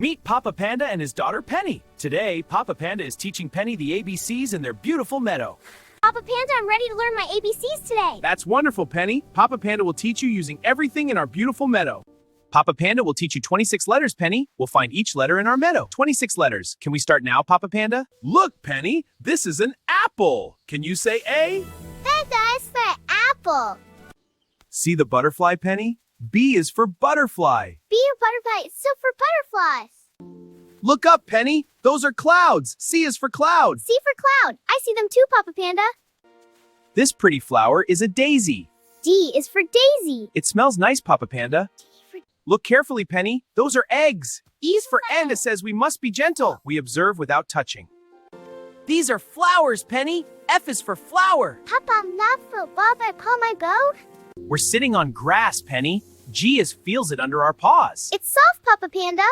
Meet Papa Panda and his daughter Penny. Today, Papa Panda is teaching Penny the ABCs in their beautiful meadow. Papa Panda, I'm ready to learn my ABCs today. That's wonderful, Penny. Papa Panda will teach you using everything in our beautiful meadow. Papa Panda will teach you 26 letters, Penny. We'll find each letter in our meadow. 26 letters. Can we start now, Papa Panda? Look, Penny, this is an apple. Can you say A? Panda is for apple. See the butterfly, Penny? B is for butterfly. B or butterfly is still for butterflies. Look up, Penny. Those are clouds. C is for cloud. C for cloud. I see them too, Papa Panda. This pretty flower is a daisy. D is for daisy. It smells nice, Papa Panda. Look carefully, Penny. Those are eggs. E is for end. It says we must be gentle. We observe without touching. These are flowers, Penny. F is for flower. Papa, love for Baba, come I go? We're sitting on grass, Penny. G is feels it under our paws. It's soft, Papa Panda.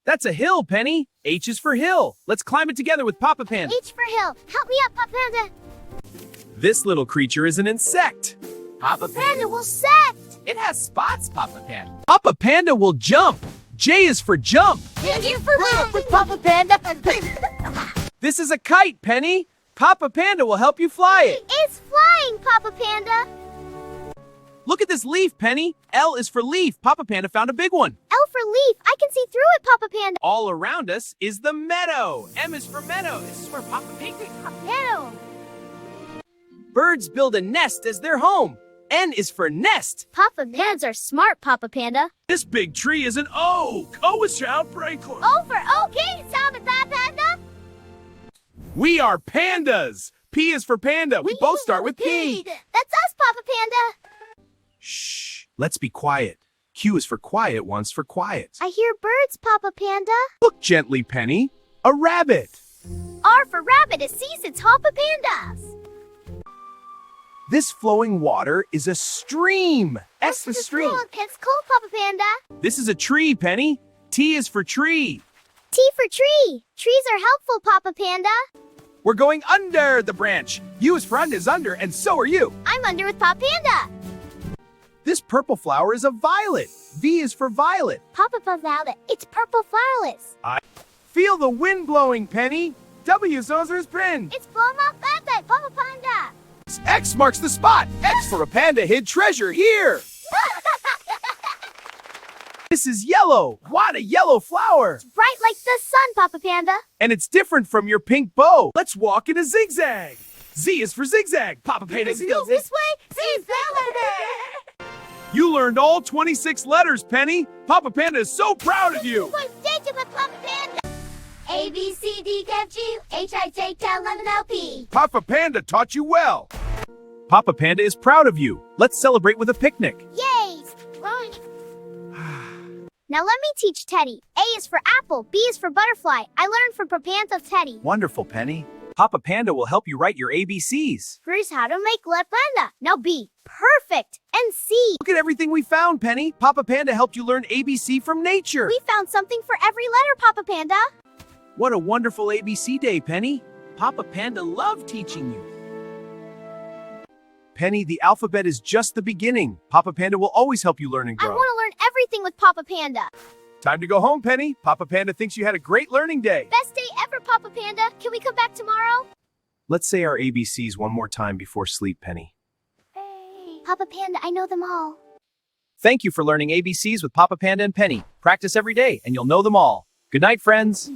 That's a hill, Penny. H is for hill. Let's climb it together with Papa Panda. H for hill. Help me up, Papa Panda. This little creature is an insect. Papa Panda will set. It has spots, Papa Panda. Papa Panda will jump. J is for jump. J for jump with Papa Panda. This is a kite, Penny. Papa Panda will help you fly it. It's flying, Papa Panda. Look at this leaf, Penny. L is for leaf. Papa Panda found a big one. L for leaf. I can see through it, Papa Panda. All around us is the meadow. M is for meadow. This is where Papa Pig. Meadow. Birds build a nest as their home. N is for nest. Papa Pandas are smart, Papa Panda. This big tree is an oak. O is for outbreak. O for okay, sound it, Papa Panda. We are pandas. P is for panda. We both start with P. That's us, Papa Panda. Shh. Let's be quiet. Q is for quiet, one's for quiet. I hear birds, Papa Panda. Look gently, Penny. A rabbit. R for rabbit. It sees its Papa Pandas. This flowing water is a stream. S for stream. It's cold, Papa Panda. This is a tree, Penny. T is for tree. T for tree. Trees are helpful, Papa Panda. We're going under the branch. U is for under is under, and so are you. I'm under with Papa Panda. This purple flower is a violet. V is for violet. Papa Violet. It's purple flowers. Feel the wind blowing, Penny. W is over his pin. It's blowing off that, Papa Panda. X marks the spot. X for a panda hid treasure here. This is yellow. What a yellow flower. Bright like the sun, Papa Panda. And it's different from your pink bow. Let's walk in a zigzag. Z is for zigzag. Papa Panda Go this way. See that. You learned all 26 letters, Penny. Papa Panda is so proud of you. Papa Panda. A, B, C, D, F, G, H, I, J, K, L, M, N, O, P. Papa Panda taught you well. Papa Panda is proud of you. Let's celebrate with a picnic. Yay! Now let me teach Teddy. A is for apple, B is for butterfly. I learned from Papa Panda Teddy. Wonderful, Penny. Papa Panda will help you write your ABCs. Here's how to make left panda. Now B, perfect. And C. Look at everything we found, Penny. Papa Panda helped you learn ABC from nature. We found something for every letter, Papa Panda. What a wonderful ABC day, Penny. Papa Panda loved teaching you. Penny, the alphabet is just the beginning. Papa Panda will always help you learn and I grow. want to learn everything with Papa Panda. Time to go home, Penny. Papa Panda thinks you had a great learning day. Best day ever, Papa Panda. Can we come back tomorrow? Let's say our ABCs one more time before sleep, Penny. Papa Panda, I know them all. Thank you for learning ABCs with Papa Panda and Penny. Practice every day and you'll know them all. Good night, friends.